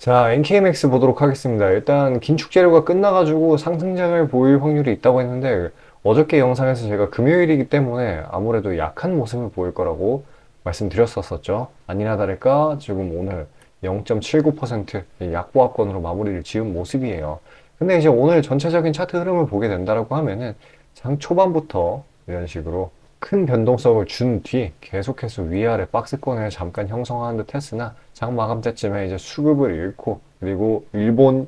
자, NKMX 보도록 하겠습니다. 일단 긴축 재료가 끝나가지고 상승장을 보일 확률이 있다고 했는데 어저께 영상에서 제가 금요일이기 때문에 아무래도 약한 모습을 보일 거라고 말씀드렸었죠. 아니나 다를까 지금 오늘 0.79% 약보합권으로 마무리를 지은 모습이에요. 근데 이제 오늘 전체적인 차트 흐름을 보게 된다라고 하면은 장 초반부터 이런 식으로 큰 변동성을 준 뒤 계속해서 위아래 박스권을 잠깐 형성하는 듯 했으나 장 마감 때쯤에 이제 수급을 잃고 그리고 일본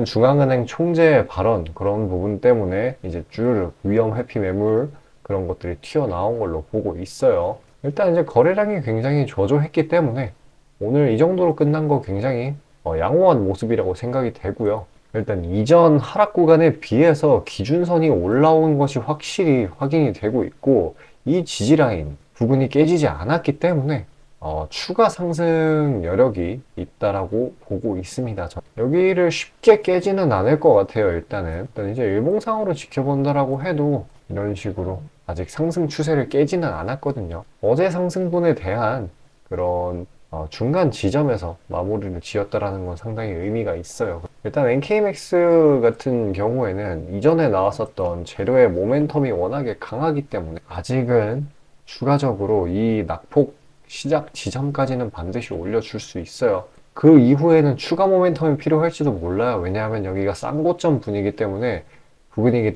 중앙은행 총재 발언 그런 부분 때문에 이제 주르륵 위험 회피 매물 그런 것들이 튀어나온 걸로 보고 있어요. 일단 이제 거래량이 굉장히 저조했기 때문에 오늘 이 정도로 끝난 거 굉장히 양호한 모습이라고 생각이 되고요. 일단 이전 하락 구간에 비해서 기준선이 올라온 것이 확실히 확인이 되고 있고 이 지지라인 부근이 깨지지 않았기 때문에 추가 상승 여력이 있다라고 보고 있습니다. 여기를 쉽게 깨지는 않을 것 같아요. 일단 이제 일봉상으로 지켜본다라고 해도 이런 식으로 아직 상승 추세를 깨지는 않았거든요. 어제 상승분에 대한 그런 중간 지점에서 마무리를 지었다라는 건 상당히 의미가 있어요. 일단 NKMX 같은 경우에는 이전에 나왔었던 재료의 모멘텀이 워낙에 강하기 때문에 아직은 추가적으로 이 낙폭 시작 지점까지는 반드시 올려줄 수 있어요. 그 이후에는 추가 모멘텀이 필요할지도 몰라요. 왜냐하면 여기가 쌍고점 부근이기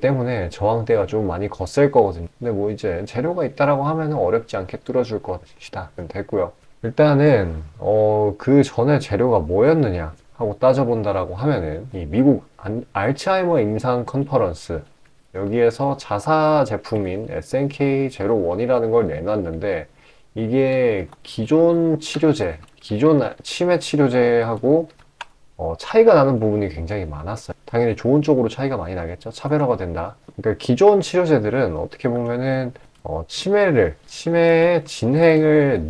때문에 저항대가 좀 많이 거셀 거거든요. 근데 뭐 이제 재료가 있다라고 하면 어렵지 않게 뚫어줄 것이다. 됐고요. 일단은 그 전에 재료가 뭐였느냐 하고 따져본다라고 하면은 이 미국 알츠하이머 임상 컨퍼런스 여기에서 자사 제품인 SNK01이라는 걸 내놨는데 이게 기존 치료제, 기존 치매 치료제하고 차이가 나는 부분이 굉장히 많았어요. 당연히 좋은 쪽으로 차이가 많이 나겠죠. 차별화가 된다. 그러니까 기존 치료제들은 어떻게 보면은 치매의 진행을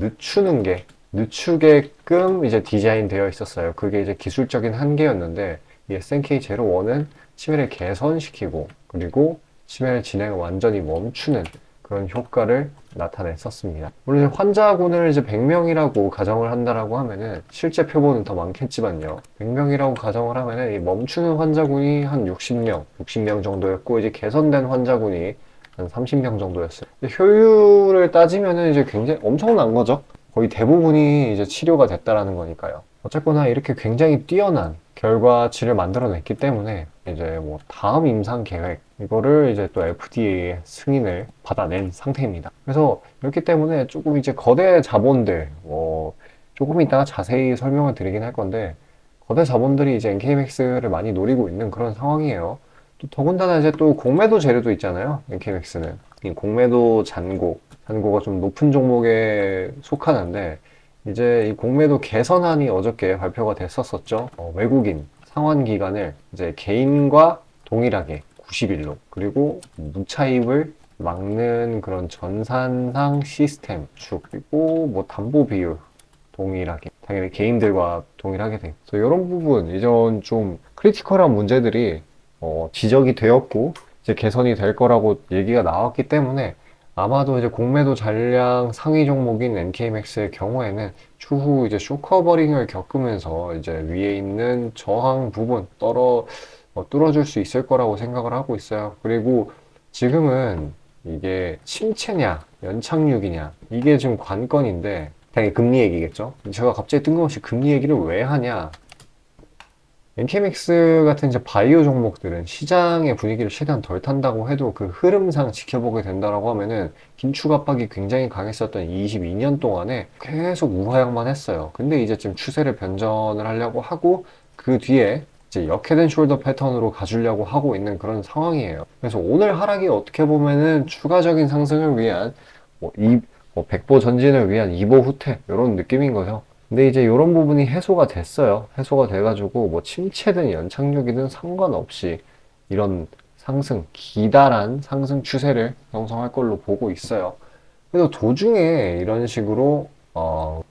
늦추게끔 이제 디자인 되어 있었어요. 그게 이제 기술적인 한계였는데 이 SNK01은 치매를 개선시키고 그리고 치매의 진행을 완전히 멈추는 그런 효과를 나타냈었습니다. 물론 환자군을 이제 100명이라고 가정을 한다라고 하면은 실제 표본은 더 많겠지만요. 100명이라고 가정을 하면은 이 멈추는 환자군이 한 60명 정도였고 이제 개선된 환자군이 한 30명 정도였어요. 효율을 따지면은 이제 굉장히 엄청난 거죠. 거의 대부분이 이제 치료가 됐다라는 거니까요. 어쨌거나 이렇게 굉장히 뛰어난 결과치를 만들어냈기 때문에 이제 뭐 다음 임상 계획 이거를 이제 또 FDA의 승인을 받아낸 상태입니다. 그래서 그렇기 때문에 조금 이제 거대 자본들 조금 이따가 자세히 설명을 드리긴 할 건데 거대 자본들이 이제 NKMX를 많이 노리고 있는 그런 상황이에요. 또 더군다나 이제 또 공매도 재료도 있잖아요. NKMX는 이 공매도 잔고가 좀 높은 종목에 속하는데 이제 이 공매도 개선안이 어저께 발표가 됐었었죠. 외국인 상환 기간을 이제 개인과 동일하게 90일로 그리고 무차입을 막는 그런 전산상 시스템 그리고 뭐 담보 비율 동일하게 당연히 개인들과 동일하게 돼. 그래서 이런 부분 이전 좀 크리티컬한 문제들이 지적이 되었고 이제 개선이 될 거라고 얘기가 나왔기 때문에 아마도 이제 공매도 잔량 상위 종목인 NKMX의 경우에는 추후 이제 쇼커버링을 겪으면서 이제 위에 있는 저항 부분 뚫어줄 수 있을 거라고 생각을 하고 있어요. 그리고 지금은 이게 침체냐, 연착륙이냐, 이게 지금 관건인데, 당연히 금리 얘기겠죠? 제가 갑자기 뜬금없이 금리 얘기를 왜 하냐? 엔케믹스 같은 이제 바이오 종목들은 시장의 분위기를 최대한 덜 탄다고 해도 그 흐름상 지켜보게 된다라고 하면은 긴축 압박이 굉장히 강했었던 22년 동안에 계속 우하향만 했어요. 근데 이제 지금 추세를 변전을 하려고 하고 그 뒤에 이제 역헤드 숄더 패턴으로 가주려고 하고 있는 그런 상황이에요. 그래서 오늘 하락이 어떻게 보면은 추가적인 상승을 위한 백보 전진을 위한 2보 후퇴 이런 느낌인 거죠. 근데 이제 이런 부분이 해소가 됐어요. 해소가 돼가지고 뭐 침체든 연착륙이든 상관없이 이런 기다란 상승 추세를 형성할 걸로 보고 있어요. 그래서 도중에 이런 식으로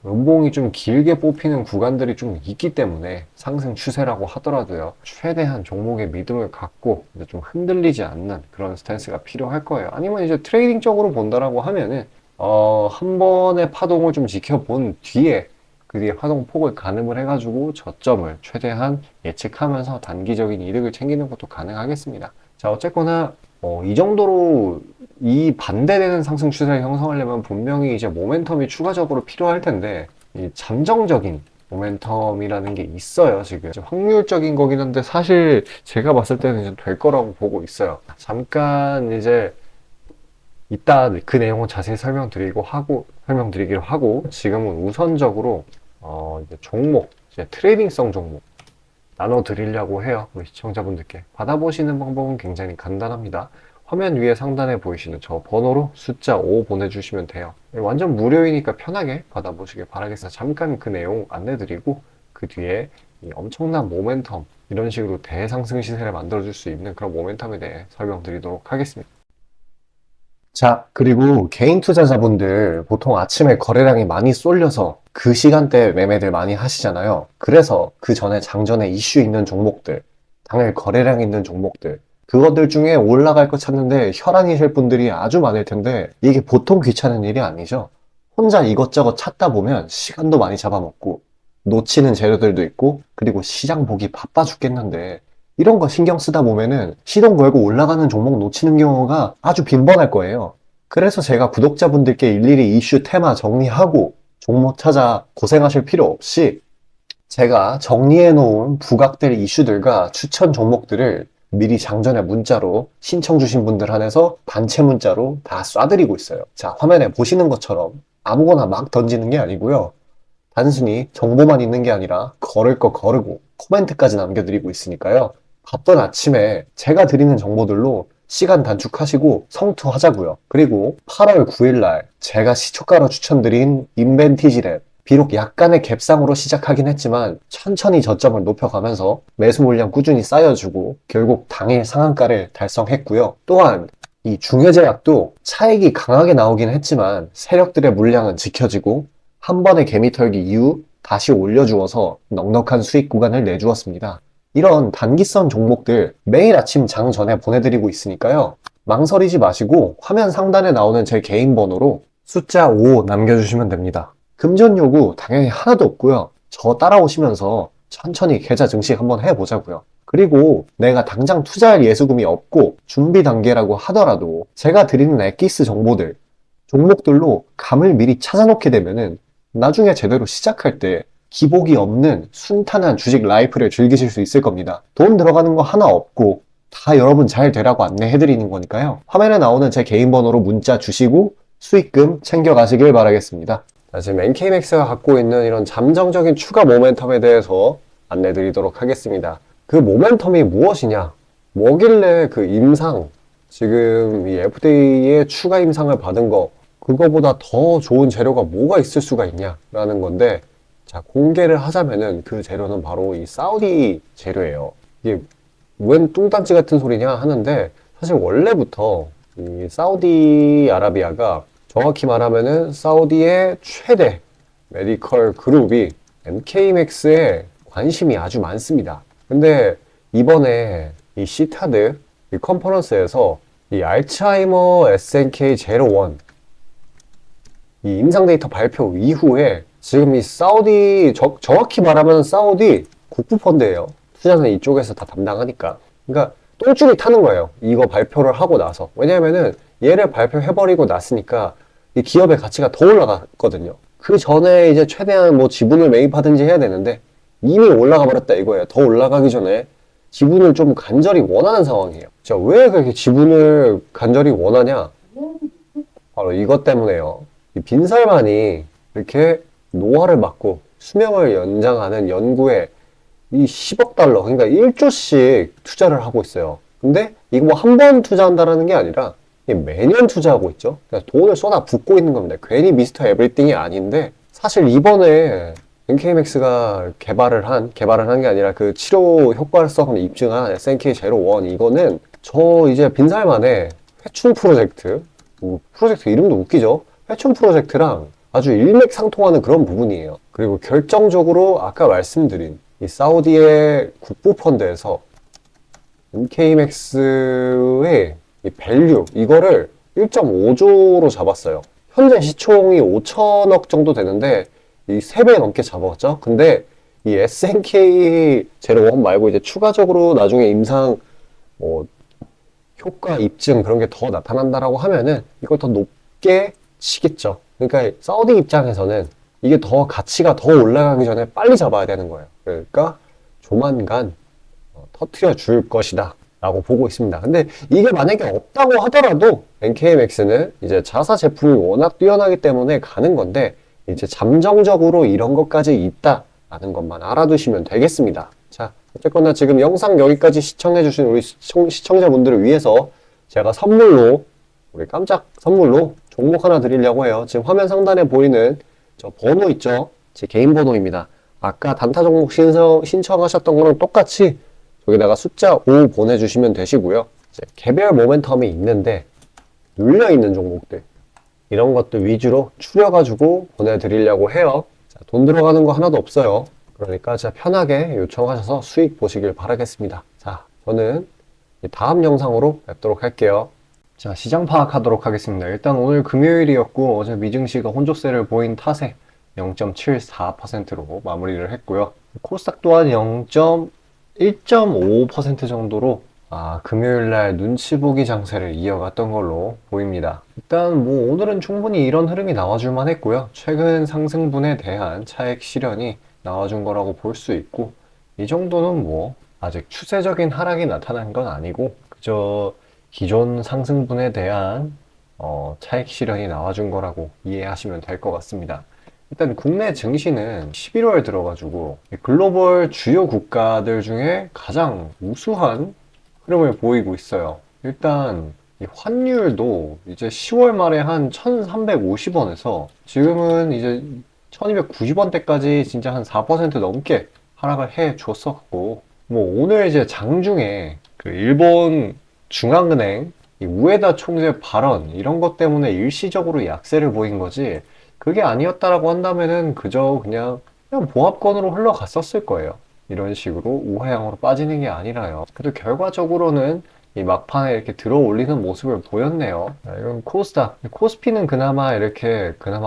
음봉이 좀 길게 뽑히는 구간들이 좀 있기 때문에 상승 추세라고 하더라도요. 최대한 종목에 믿음을 갖고 이제 좀 흔들리지 않는 그런 스탠스가 필요할 거예요. 아니면 이제 트레이딩적으로 본다라고 하면은 한 번의 파동을 좀 지켜본 뒤에 그 뒤에 파동폭을 가늠을 해가지고 저점을 최대한 예측하면서 단기적인 이득을 챙기는 것도 가능하겠습니다. 자, 어쨌거나 이 정도로 이 반대되는 상승 추세를 형성하려면 분명히 이제 모멘텀이 추가적으로 필요할 텐데, 이 잠정적인 모멘텀이라는 게 있어요, 지금. 이제 확률적인 거긴 한데, 사실 제가 봤을 때는 이제 될 거라고 보고 있어요. 잠깐 이제 이따 그 내용은 자세히 설명드리기로 하고, 지금은 우선적으로, 이제 종목, 이제 트레이딩성 종목 나눠드리려고 해요. 우리 시청자분들께. 받아보시는 방법은 굉장히 간단합니다. 화면 위에 상단에 보이시는 저 번호로 숫자 5 보내주시면 돼요. 완전 무료이니까 편하게 받아보시길 바라겠습니다. 잠깐 그 내용 안내드리고 그 뒤에 이 엄청난 모멘텀, 이런 식으로 대상승 시세를 만들어줄 수 있는 그런 모멘텀에 대해 설명드리도록 하겠습니다. 자, 그리고 개인 투자자분들 보통 아침에 거래량이 많이 쏠려서 그 시간대에 매매들 많이 하시잖아요. 그래서 그 전에 장전에 이슈 있는 종목들, 당일 거래량 있는 종목들, 그것들 중에 올라갈 거 찾는데 혈안이실 분들이 아주 많을 텐데, 이게 보통 귀찮은 일이 아니죠. 혼자 이것저것 찾다 보면 시간도 많이 잡아먹고 놓치는 재료들도 있고, 그리고 시장 보기 바빠 죽겠는데 이런 거 신경 쓰다 보면은 시동 걸고 올라가는 종목 놓치는 경우가 아주 빈번할 거예요. 그래서 제가 구독자분들께 일일이 이슈 테마 정리하고 종목 찾아 고생하실 필요 없이 제가 정리해 놓은 부각될 이슈들과 추천 종목들을 미리 장전에 문자로 신청 주신 분들 한해서 단체 문자로 다 쏴드리고 있어요. 자, 화면에 보시는 것처럼 아무거나 막 던지는 게 아니고요. 단순히 정보만 있는 게 아니라 걸을 거 거르고 코멘트까지 남겨드리고 있으니까요. 바쁜 아침에 제가 드리는 정보들로 시간 단축하시고 성투하자고요. 그리고 8월 9일날 제가 시초가로 추천드린 인벤티지랩, 비록 약간의 갭상으로 시작하긴 했지만 천천히 저점을 높여가면서 매수 물량 꾸준히 쌓여주고 결국 당일 상한가를 달성했고요. 또한 이 중해제약도 차익이 강하게 나오긴 했지만 세력들의 물량은 지켜지고 한 번의 개미 털기 이후 다시 올려주어서 넉넉한 수익 구간을 내주었습니다. 이런 단기성 종목들 매일 아침 장 전에 보내드리고 있으니까요. 망설이지 마시고 화면 상단에 나오는 제 개인 번호로 숫자 5 남겨주시면 됩니다. 금전 요구 당연히 하나도 없고요. 저 따라오시면서 천천히 계좌 증식 한번 해보자고요. 그리고 내가 당장 투자할 예수금이 없고 준비 단계라고 하더라도 제가 드리는 엑기스 정보들, 종목들로 감을 미리 찾아놓게 되면은 나중에 제대로 시작할 때 기복이 없는 순탄한 주식 라이프를 즐기실 수 있을 겁니다. 돈 들어가는 거 하나 없고 다 여러분 잘 되라고 안내해드리는 거니까요. 화면에 나오는 제 개인 번호로 문자 주시고 수익금 챙겨가시길 바라겠습니다. 자, 지금 NK맥스가 갖고 있는 이런 잠정적인 추가 모멘텀에 대해서 안내드리도록 하겠습니다. 그 모멘텀이 무엇이냐? 뭐길래 그 임상, 지금 이 FDA의 추가 임상을 받은 거, 그거보다 더 좋은 재료가 뭐가 있을 수가 있냐라는 건데, 자, 공개를 하자면은 그 재료는 바로 이 사우디 재료예요. 이게 웬 뚱딴지 같은 소리냐 하는데, 사실 원래부터 이 사우디아라비아가 정확히 말하면은 사우디의 최대 메디컬 그룹이 MK맥스에 관심이 아주 많습니다. 근데 이번에 이 시타드 이 컨퍼런스에서 이 알츠하이머 SNK01 이 임상 데이터 발표 이후에 지금 이 사우디 정확히 말하면 사우디 국부펀드예요. 투자는 이쪽에서 다 담당하니까. 그러니까 똥줄이 타는 거예요. 이거 발표를 하고 나서. 왜냐면은 얘를 발표해버리고 났으니까 이 기업의 가치가 더 올라갔거든요. 그 전에 이제 최대한 뭐 지분을 매입하든지 해야 되는데 이미 올라가 버렸다 이거예요. 더 올라가기 전에 지분을 좀 간절히 원하는 상황이에요. 자, 왜 그렇게 지분을 간절히 원하냐? 바로 이것 때문에요. 이 빈살만이 이렇게 노화를 막고 수명을 연장하는 연구에 이 10억 달러, 그러니까 1조씩 투자를 하고 있어요. 근데 이거 뭐 한 번 투자한다라는 게 아니라 매년 투자하고 있죠. 그러니까 돈을 쏟아 붓고 있는 겁니다. 괜히 미스터 에브리띵이 아닌데, 사실 이번에 NK맥스가 개발을 한 게 아니라 그 치료 효과성을 입증한 SNK01, 이거는 저 이제 빈살만의 회춘 프로젝트, 프로젝트 이름도 웃기죠? 회춘 프로젝트랑 아주 일맥상통하는 그런 부분이에요. 그리고 결정적으로 아까 말씀드린 이 사우디의 국부펀드에서 MK맥스의 이 밸류, 이거를 1.5조로 잡았어요. 현재 시총이 5천억 정도 되는데 이 3배 넘게 잡았죠. 근데 이 SNK 제로원 말고 이제 추가적으로 나중에 임상 뭐 효과 입증 그런 게 더 나타난다라고 하면은 이걸 더 높게 치겠죠. 그러니까 사우디 입장에서는 이게 더 가치가 더 올라가기 전에 빨리 잡아야 되는 거예요. 그러니까 조만간 터트려 줄 것이다 라고 보고 있습니다. 근데 이게 만약에 없다고 하더라도 NKMX는 이제 자사 제품이 워낙 뛰어나기 때문에 가는 건데 이제 잠정적으로 이런 것까지 있다라는 것만 알아두시면 되겠습니다. 자, 어쨌거나 지금 영상 여기까지 시청해주신 우리 시청자분들을 위해서 제가 선물로 우리 깜짝 선물로 종목 하나 드리려고 해요. 지금 화면 상단에 보이는 저 번호 있죠? 제 개인 번호입니다. 아까 단타 종목 신청하셨던 거랑 똑같이 여기다가 숫자 5 보내주시면 되시고요. 이제 개별 모멘텀이 있는데 눌려있는 종목들 이런 것들 위주로 추려가지고 보내드리려고 해요. 자, 돈 들어가는 거 하나도 없어요. 그러니까 진짜 편하게 요청하셔서 수익 보시길 바라겠습니다. 자, 저는 다음 영상으로 뵙도록 할게요. 자, 시장 파악하도록 하겠습니다. 일단 오늘 금요일이었고 어제 미증시가 혼조세를 보인 탓에 0.74%로 마무리를 했고요. 코스닥 또한 1.5% 정도로 금요일날 눈치 보기 장세를 이어갔던 걸로 보입니다. 일단 뭐 오늘은 충분히 이런 흐름이 나와줄만 했고요. 최근 상승분에 대한 차익 실현이 나와준 거라고 볼 수 있고, 이 정도는 뭐 아직 추세적인 하락이 나타난 건 아니고 그저 기존 상승분에 대한 차익 실현이 나와준 거라고 이해하시면 될 것 같습니다. 일단 국내 증시는 11월 들어가지고 글로벌 주요 국가들 중에 가장 우수한 흐름을 보이고 있어요. 일단 이 환율도 이제 10월 말에 한 1350원에서 지금은 이제 1290원대까지 진짜 한 4% 넘게 하락을 해 줬었고, 뭐 오늘 이제 장중에 그 일본 중앙은행 이 우에다 총재 발언 이런 것 때문에 일시적으로 약세를 보인 거지, 그게 아니었다라고 한다면은 그저 그냥 보합권으로 흘러갔었을 거예요. 이런 식으로 우하향으로 빠지는 게 아니라요. 그래도 결과적으로는 이 막판에 이렇게 들어 올리는 모습을 보였네요. 이건 코스닥, 코스피는 그나마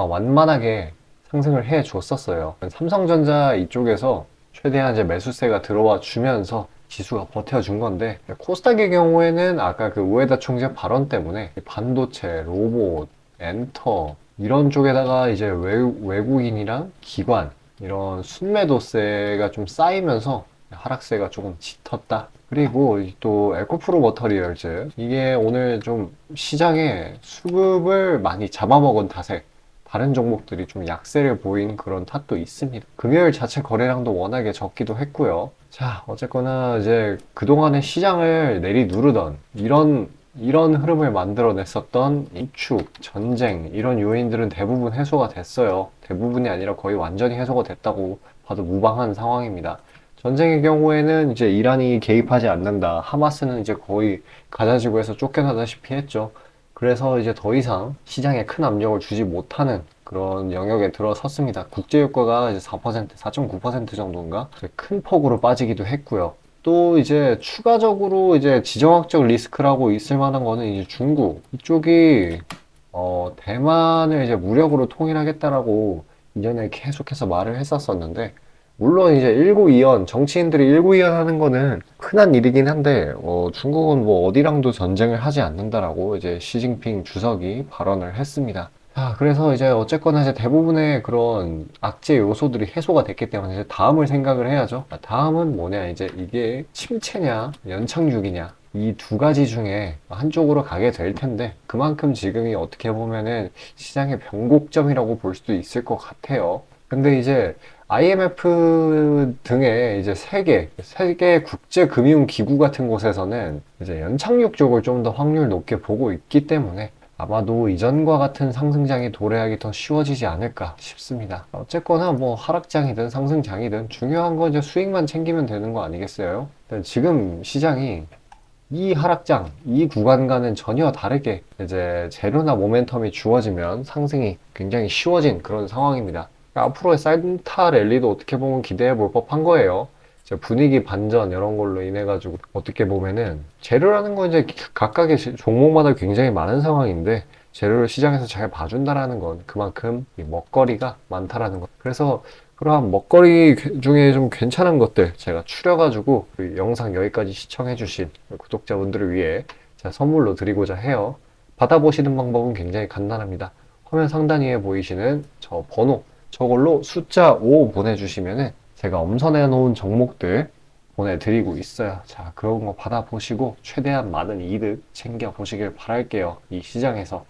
완만하게 상승을 해 줬었어요. 삼성전자 이쪽에서 최대한 이제 매수세가 들어와 주면서 지수가 버텨준 건데, 코스닥의 경우에는 아까 그 우에다 총재 발언 때문에 반도체, 로봇, 엔터 이런 쪽에다가 이제 외국인이랑 기관 이런 순매도세가 좀 쌓이면서 하락세가 조금 짙었다. 그리고 또 에코프로 머터리얼즈, 이게 오늘 좀 시장에 수급을 많이 잡아먹은 탓에 다른 종목들이 좀 약세를 보인 그런 탓도 있습니다. 금요일 자체 거래량도 워낙에 적기도 했고요. 자, 어쨌거나 이제 그동안의 시장을 내리누르던 이런 흐름을 만들어냈었던 인축, 전쟁 이런 요인들은 대부분 해소가 됐어요. 대부분이 아니라 거의 완전히 해소가 됐다고 봐도 무방한 상황입니다. 전쟁의 경우에는 이제 이란이 개입하지 않는다. 하마스는 이제 거의 가자지구에서 쫓겨나다시피 했죠. 그래서 이제 더 이상 시장에 큰 압력을 주지 못하는 그런 영역에 들어섰습니다. 국제유가가 이제 4%, 4.9% 정도인가? 큰 폭으로 빠지기도 했고요. 또 이제 추가적으로 이제 지정학적 리스크라고 있을 만한 거는 이제 중국 이쪽이 대만을 이제 무력으로 통일하겠다라고 이전에 계속해서 말을 했었었는데, 물론 이제 일구이연 정치인들이 일구이연 하는 거는 흔한 일이긴 한데 중국은 뭐 어디랑도 전쟁을 하지 않는다라고 이제 시진핑 주석이 발언을 했습니다. 그래서 이제 어쨌거나 이제 대부분의 그런 악재 요소들이 해소가 됐기 때문에 이제 다음을 생각을 해야죠. 다음은 뭐냐, 이제 이게 침체냐 연착륙이냐 이 두 가지 중에 한쪽으로 가게 될 텐데, 그만큼 지금이 어떻게 보면은 시장의 변곡점이라고 볼 수도 있을 것 같아요. 근데 이제 IMF 등의 이제 세계 국제금융기구 같은 곳에서는 이제 연착륙 쪽을 좀 더 확률 높게 보고 있기 때문에 아마도 이전과 같은 상승장이 도래하기 더 쉬워지지 않을까 싶습니다. 어쨌거나 뭐 하락장이든 상승장이든 중요한 건 이제 수익만 챙기면 되는 거 아니겠어요? 지금 시장이 이 하락장, 이 구간과는 전혀 다르게 이제 재료나 모멘텀이 주어지면 상승이 굉장히 쉬워진 그런 상황입니다. 앞으로의 산타 랠리도 어떻게 보면 기대해 볼 법한 거예요. 이제 분위기 반전 이런 걸로 인해 가지고 어떻게 보면은 재료라는 건 이제 각각의 종목마다 굉장히 많은 상황인데, 재료를 시장에서 잘 봐준다라는 건 그만큼 이 먹거리가 많다라는 것. 그래서 그러한 먹거리 중에 좀 괜찮은 것들 제가 추려가지고 그 영상 여기까지 시청해주신 구독자분들을 위해 제가 선물로 드리고자 해요. 받아보시는 방법은 굉장히 간단합니다. 화면 상단 위에 보이시는 저 번호, 저걸로 숫자 5 보내주시면은 제가 엄선해 놓은 종목들 보내드리고 있어요. 자, 그런 거 받아보시고 최대한 많은 이득 챙겨보시길 바랄게요. 이 시장에서.